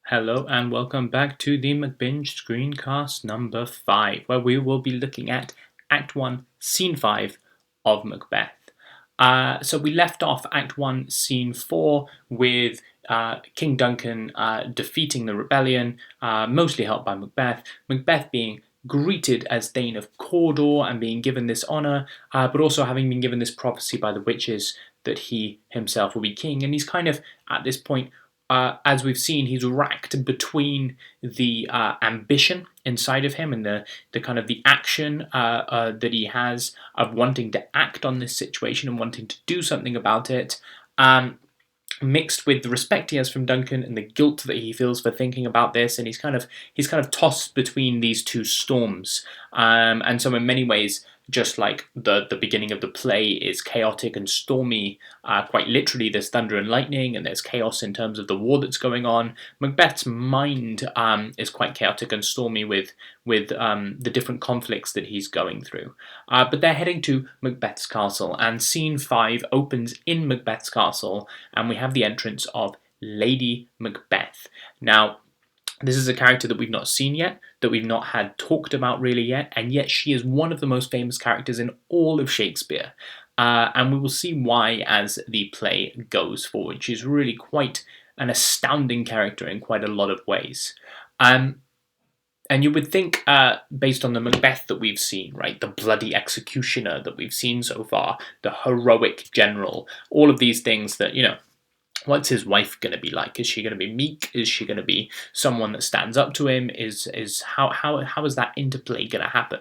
Hello and welcome back to the MacBinge screencast number 5, where we will be looking at Act 1, Scene 5 of Macbeth. So we left off Act 1, Scene 4 with King Duncan defeating the rebellion, mostly helped by Macbeth. Macbeth being greeted as Thane of Cawdor and being given this honour, but also having been given this prophecy by the witches that he himself will be king. And he's kind of, at this point, as we've seen, he's racked between the ambition inside of him and the kind of the action that he has of wanting to act on this situation and wanting to do something about it, mixed with the respect he has from Duncan and the guilt that he feels for thinking about this, and he's kind of tossed between these two storms. And so in many ways, just like the beginning of the play is chaotic and stormy, quite literally there's thunder and lightning and there's chaos in terms of the war that's going on, Macbeth's mind is quite chaotic and stormy with the different conflicts that he's going through. But they're heading to Macbeth's castle, and scene 5 opens in Macbeth's castle, and we have the entrance of Lady Macbeth. Now, this is a character that we've not seen yet, that we've not had talked about really yet, and yet she is one of the most famous characters in all of Shakespeare. And we will see why as the play goes forward. She's really quite an astounding character in quite a lot of ways. And you would think, based on the Macbeth that we've seen, right, the bloody executioner that we've seen so far, the heroic general, all of these things that, what's his wife going to be like? Is she going to be meek? Is she going to be someone that stands up to him? How is that interplay going to happen?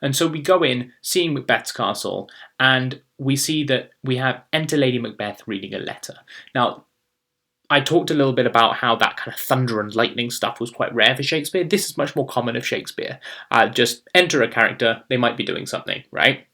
And so we go in, seeing Macbeth's castle, and we see that we have Enter Lady Macbeth reading a letter. Now, I talked a little bit about how that kind of thunder and lightning stuff was quite rare for Shakespeare. This is much more common of Shakespeare. Just enter a character, they might be doing something, right?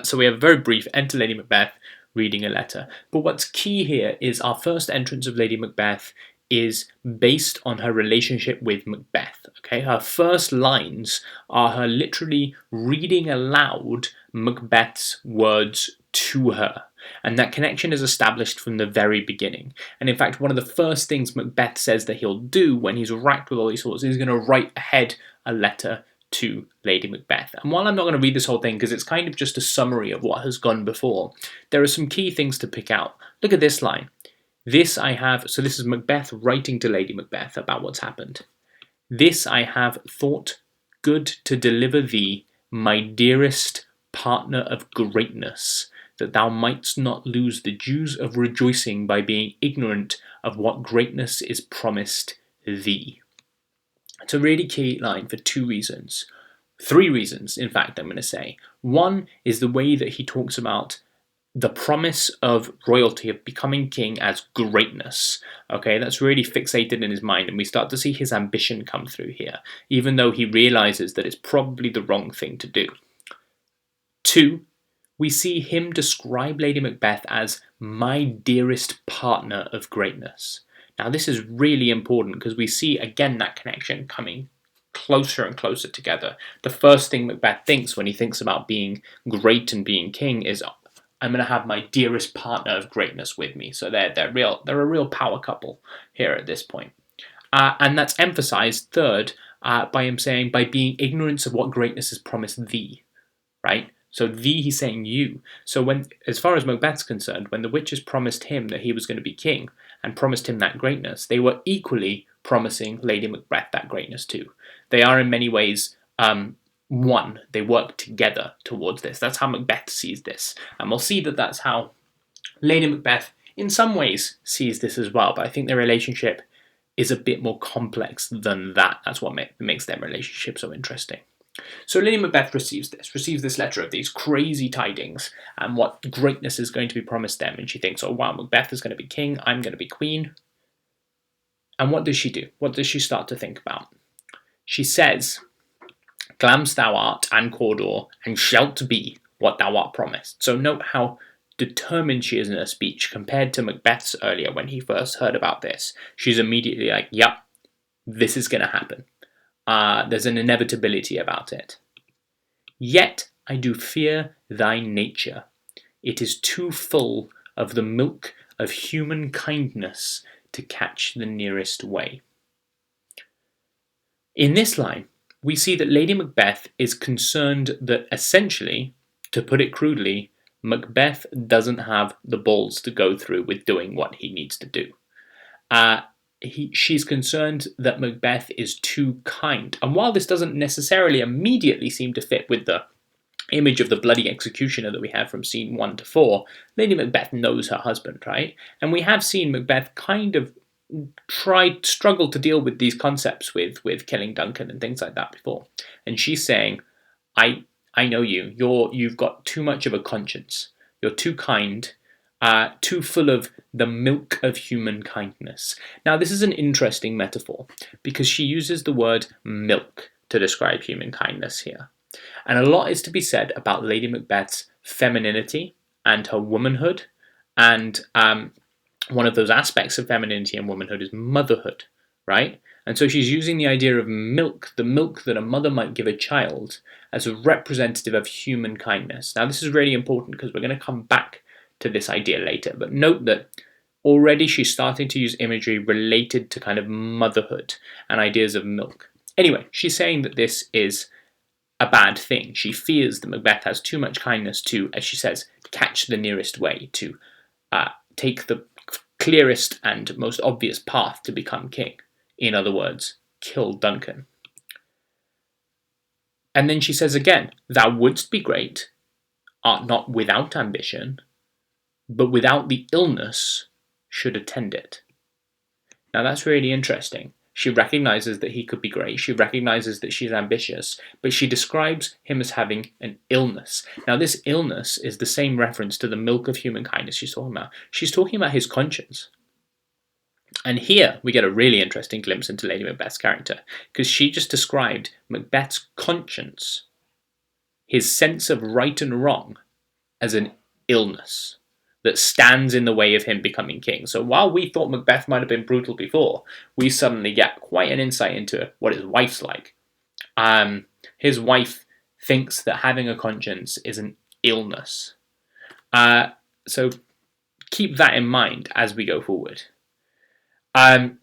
So we have a very brief Enter Lady Macbeth reading a letter. But what's key here is our first entrance of Lady Macbeth is based on her relationship with Macbeth. Okay, her first lines are her literally reading aloud Macbeth's words to her. And that connection is established from the very beginning. And in fact, one of the first things Macbeth says that he'll do when he's racked with all these thoughts is he's going to write ahead a letter to Lady Macbeth. And while I'm not going to read this whole thing because it's kind of just a summary of what has gone before, there are some key things to pick out. Look at this line. This is Macbeth writing to Lady Macbeth about what's happened. This I have thought good to deliver thee, my dearest partner of greatness, that thou mightst not lose the dues of rejoicing by being ignorant of what greatness is promised thee. It's a really key line for 2 reasons. 3 reasons, in fact, I'm going to say. One is the way that he talks about the promise of royalty, of becoming king, as greatness. Okay, that's really fixated in his mind, and we start to see his ambition come through here, even though he realizes that it's probably the wrong thing to do. 2, we see him describe Lady Macbeth as my dearest partner of greatness. Now, this is really important because we see again that connection coming closer and closer together. The first thing Macbeth thinks when he thinks about being great and being king is, I'm going to have my dearest partner of greatness with me. So they're a real power couple here at this point. And that's emphasized, third, by him saying, by being ignorant of what greatness is promised thee, right? So thee, he's saying you. So when, as far as Macbeth's concerned, when the witches promised him that he was going to be king and promised him that greatness, they were equally promising Lady Macbeth that greatness too. They are in many ways one. They work together towards this. That's how Macbeth sees this. And we'll see that that's how Lady Macbeth in some ways sees this as well. But I think their relationship is a bit more complex than that. That's what makes their relationship so interesting. So Lady Macbeth receives this letter of these crazy tidings and what greatness is going to be promised them. And she thinks, oh wow, Macbeth is going to be king, I'm going to be queen. And what does she do? What does she start to think about? She says, Glams thou art, and Cawdor, and shalt be what thou art promised. So note how determined she is in her speech compared to Macbeth's earlier when he first heard about this. She's immediately like, yep, this is going to happen. There's an inevitability about it. Yet I do fear thy nature. It is too full of the milk of human kindness to catch the nearest way. In this line, we see that Lady Macbeth is concerned that essentially, to put it crudely, Macbeth doesn't have the balls to go through with doing what he needs to do. She's concerned that Macbeth is too kind. And while this doesn't necessarily immediately seem to fit with the image of the bloody executioner that we have from scene 1 to 4, Lady Macbeth knows her husband, right? And we have seen Macbeth kind of struggle to deal with these concepts with killing Duncan and things like that before. And she's saying, I know you. You've got too much of a conscience. You're too kind, too full of the milk of human kindness. Now, this is an interesting metaphor because she uses the word milk to describe human kindness here. And a lot is to be said about Lady Macbeth's femininity and her womanhood. And one of those aspects of femininity and womanhood is motherhood, right? And so she's using the idea of milk, the milk that a mother might give a child, as a representative of human kindness. Now, this is really important because we're going to come back to this idea later. But note that already she's starting to use imagery related to kind of motherhood and ideas of milk. Anyway, she's saying that this is a bad thing. She fears that Macbeth has too much kindness to, as she says, catch the nearest way, to take the clearest and most obvious path to become king. In other words, kill Duncan. And then she says again, thou wouldst be great, art not without ambition, but without the illness should attend it. Now that's really interesting. She recognizes that he could be great. She recognizes that she's ambitious, but she describes him as having an illness. Now, this illness is the same reference to the milk of human kindness she's talking about. She's talking about his conscience. And here we get a really interesting glimpse into Lady Macbeth's character, because she just described Macbeth's conscience, his sense of right and wrong, as an illness that stands in the way of him becoming king. So while we thought Macbeth might have been brutal before, we suddenly get quite an insight into what his wife's like. His wife thinks that having a conscience is an illness. So keep that in mind as we go forward. And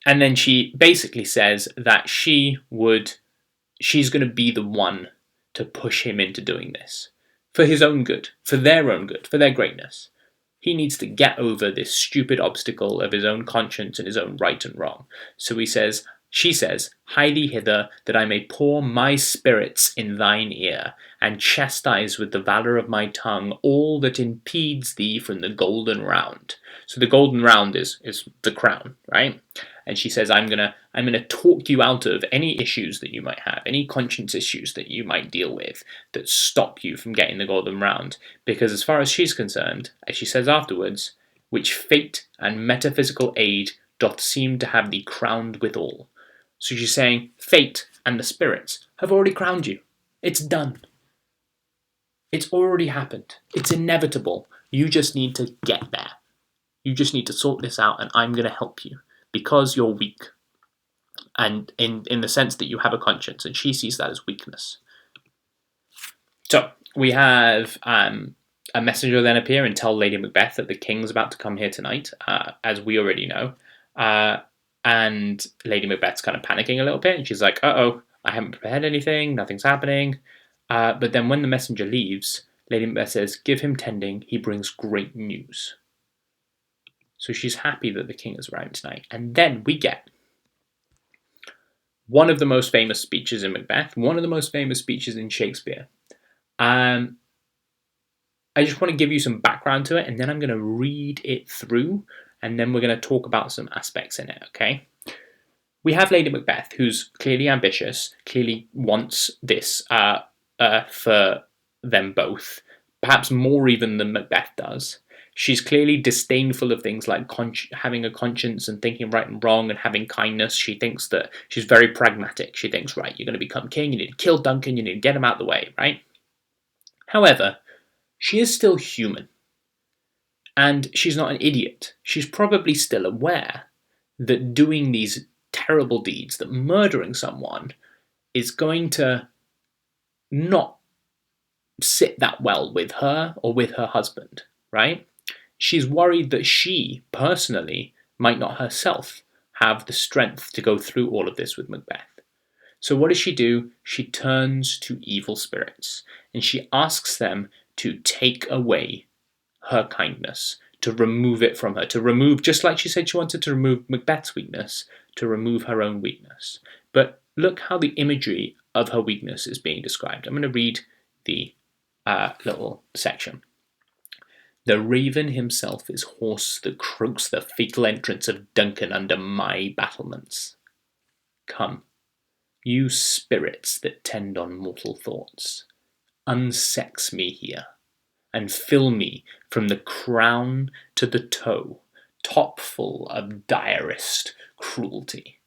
then she basically says that she's going to be the one to push him into doing this. For his own good, for their own good, for their greatness. He needs to get over this stupid obstacle of his own conscience and his own right and wrong. So she says, hie thee hither, that I may pour my spirits in thine ear, and chastise with the valour of my tongue all that impedes thee from the golden round. So the golden round is the crown, right? And she says, I'm gonna talk you out of any issues that you might have, any conscience issues that you might deal with that stop you from getting the golden round. Because as far as she's concerned, as she says afterwards, which fate and metaphysical aid doth seem to have thee crowned withal. So she's saying, fate and the spirits have already crowned you. It's done. It's already happened. It's inevitable. You just need to get there. You just need to sort this out, and I'm going to help you. Because you're weak, and in the sense that you have a conscience, and she sees that as weakness. So we have a messenger then appear and tell Lady Macbeth that the king's about to come here tonight, as we already know. And Lady Macbeth's kind of panicking a little bit, and she's like, uh-oh, I haven't prepared anything, nothing's happening. But then when the messenger leaves, Lady Macbeth says, give him tending, he brings great news. So she's happy that the king is arriving tonight. And then we get one of the most famous speeches in Macbeth, one of the most famous speeches in Shakespeare. I just want to give you some background to it, and then I'm going to read it through, and then we're going to talk about some aspects in it, okay? We have Lady Macbeth, who's clearly ambitious, clearly wants this for them both, perhaps more even than Macbeth does. She's clearly disdainful of things like having a conscience and thinking right and wrong and having kindness. She thinks that she's very pragmatic. She thinks, right, you're going to become king, you need to kill Duncan, you need to get him out of the way, right? However, she is still human. And she's not an idiot. She's probably still aware that doing these terrible deeds, that murdering someone, is going to not sit that well with her or with her husband, right? She's worried that she, personally, might not herself have the strength to go through all of this with Macbeth. So what does she do? She turns to evil spirits and she asks them to take away her kindness, to remove it from her, to remove, just like she said she wanted to remove Macbeth's weakness, to remove her own weakness. But look how the imagery of her weakness is being described. I'm going to read the little section. The raven himself is hoarse that croaks the fatal entrance of Duncan under my battlements. Come, you spirits that tend on mortal thoughts, unsex me here, and fill me from the crown to the toe, top full of direst cruelty.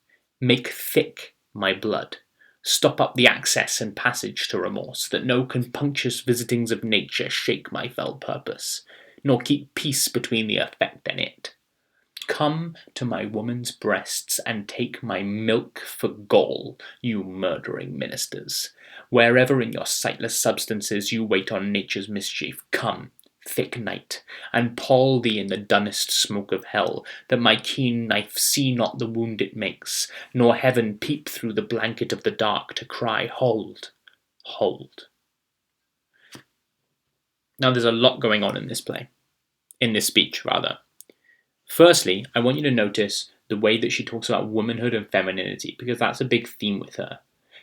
Make thick my blood, stop up the access and passage to remorse, that no compunctious visitings of nature shake my fell purpose, nor keep peace between the effect and it. Come to my woman's breasts and take my milk for gall, you murdering ministers. Wherever in your sightless substances you wait on nature's mischief, come, thick night, and pall thee in the dunnest smoke of hell, that my keen knife see not the wound it makes, nor heaven peep through the blanket of the dark to cry, hold, hold. Now there's a lot going on in this play, in this speech rather. Firstly, I want you to notice the way that she talks about womanhood and femininity, because that's a big theme with her.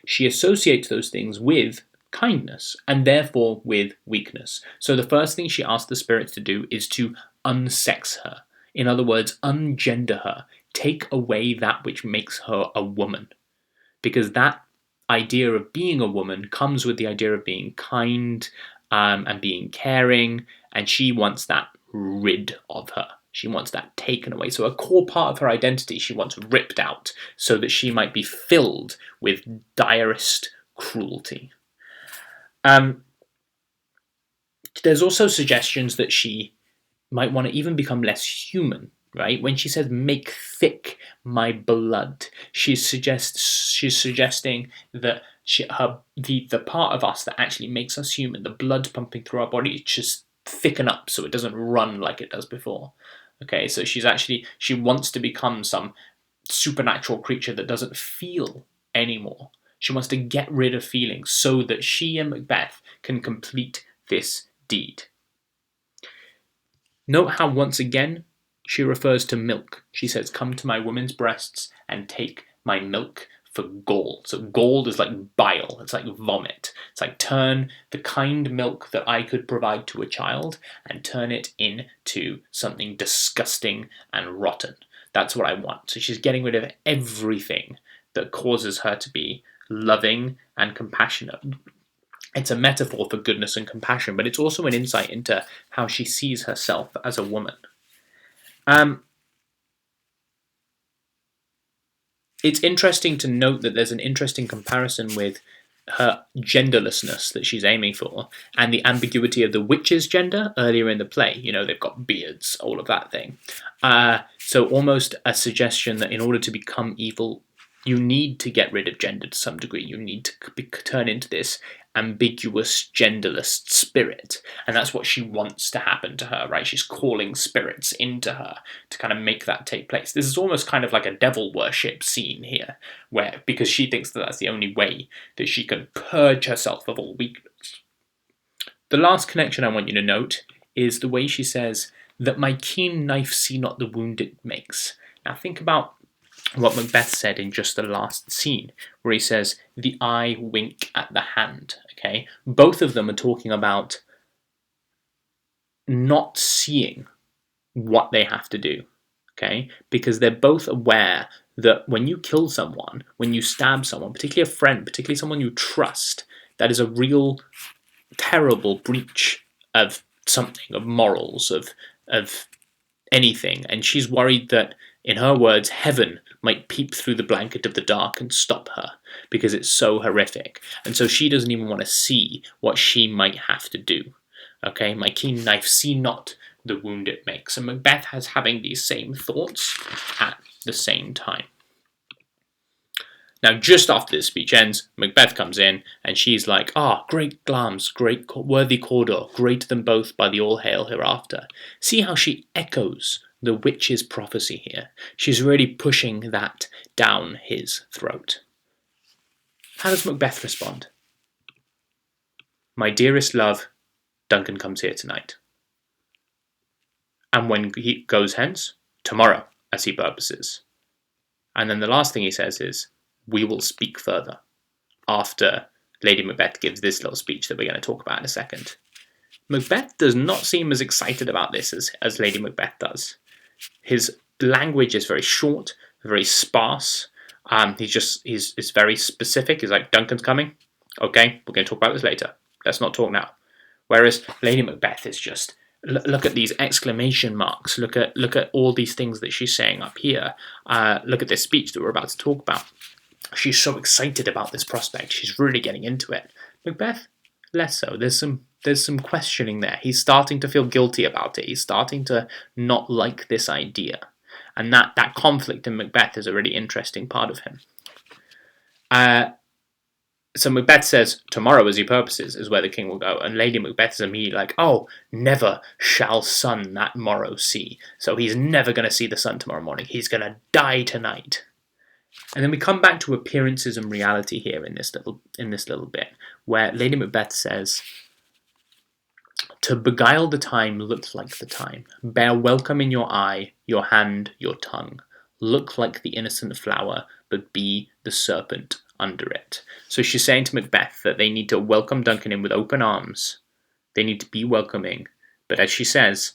She associates those things with kindness, and therefore with weakness. So the first thing she asks the spirits to do is to unsex her. In other words, ungender her. Take away that which makes her a woman. Because that idea of being a woman comes with the idea of being kind and being caring, and she wants that rid of her. She wants that taken away. So a core part of her identity she wants ripped out so that she might be filled with direst cruelty. There's also suggestions that she might want to even become less human, right? When she says, make thick my blood, she's suggesting that the part of us that actually makes us human, the blood pumping through our body, just thicken up so it doesn't run like it does before. Okay, so she wants to become some supernatural creature that doesn't feel anymore. She wants to get rid of feelings so that she and Macbeth can complete this deed. Note how once again she refers to milk. She says, come to my woman's breasts and take my milk for gall. So gall is like bile, it's like vomit. It's like turn the kind milk that I could provide to a child and turn it into something disgusting and rotten. That's what I want. So she's getting rid of everything that causes her to be loving and compassionate. It's a metaphor for goodness and compassion, but it's also an insight into how she sees herself as a woman. It's interesting to note that there's an interesting comparison with her genderlessness that she's aiming for and the ambiguity of the witch's gender earlier in the play. You know, they've got beards, all of that thing. So almost a suggestion that in order to become evil, you need to get rid of gender to some degree. You need to turn into this ambiguous, genderless spirit. And that's what she wants to happen to her, right? She's calling spirits into her to kind of make that take place. This is almost kind of like a devil worship scene here, because she thinks that that's the only way that she can purge herself of all weakness. The last connection I want you to note is the way she says that my keen knife see not the wound it makes. Now think about what Macbeth said in just the last scene, where he says, the eye wink at the hand, okay? Both of them are talking about not seeing what they have to do, okay? Because they're both aware that when you kill someone, when you stab someone, particularly a friend, particularly someone you trust, that is a real terrible breach of something, of morals, of anything. And she's worried that, in her words, heaven might peep through the blanket of the dark and stop her because it's so horrific. And so she doesn't even want to see what she might have to do. Okay, my keen knife see not the wound it makes. And Macbeth has having these same thoughts at the same time. Now, just after this speech ends, Macbeth comes in and she's like, great Glamis, great worthy Cawdor, greater than both by the all hail hereafter. See how she echoes the witch's prophecy here. She's really pushing that down his throat. How does Macbeth respond? My dearest love, Duncan comes here tonight. And when he goes hence, tomorrow, as he purposes. And then the last thing he says is, we will speak further, after Lady Macbeth gives this little speech that we're going to talk about in a second. Macbeth does not seem as excited about this as Lady Macbeth does. His language is very short, very sparse. He's very specific. He's like, Duncan's coming. Okay, we're going to talk about this later. Let's not talk now. Whereas Lady Macbeth is just, look at these exclamation marks. Look at all these things that she's saying up here. Look at this speech that we're about to talk about. She's so excited about this prospect. She's really getting into it. Macbeth, less so. There's some questioning there. He's starting to feel guilty about it. He's starting to not like this idea. And that conflict in Macbeth is a really interesting part of him. So Macbeth says, tomorrow as he purposes is where the king will go. And Lady Macbeth is immediately like, oh, never shall sun that morrow see. So he's never going to see the sun tomorrow morning. He's going to die tonight. And then we come back to appearances and reality here in this little bit, where Lady Macbeth says, to beguile the time, look like the time. Bear welcome in your eye, your hand, your tongue. Look like the innocent flower, but be the serpent under it. So she's saying to Macbeth that they need to welcome Duncan in with open arms. They need to be welcoming. But as she says,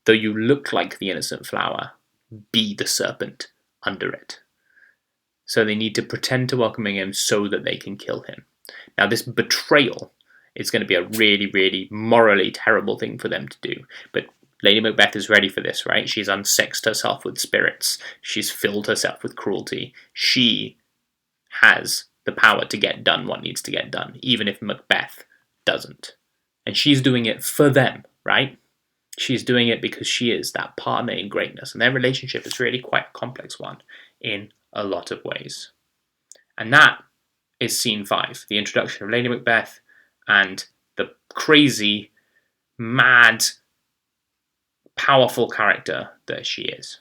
though you look like the innocent flower, be the serpent under it. So they need to pretend to welcoming him so that they can kill him. Now this betrayal is going to be a really, really morally terrible thing for them to do. But Lady Macbeth is ready for this, right? She's unsexed herself with spirits. She's filled herself with cruelty. She has the power to get done what needs to get done, even if Macbeth doesn't. And she's doing it for them, right? She's doing it because she is that partner in greatness. And their relationship is really quite a complex one in a lot of ways. And that is scene 5, the introduction of Lady Macbeth and the crazy, mad, powerful character that she is.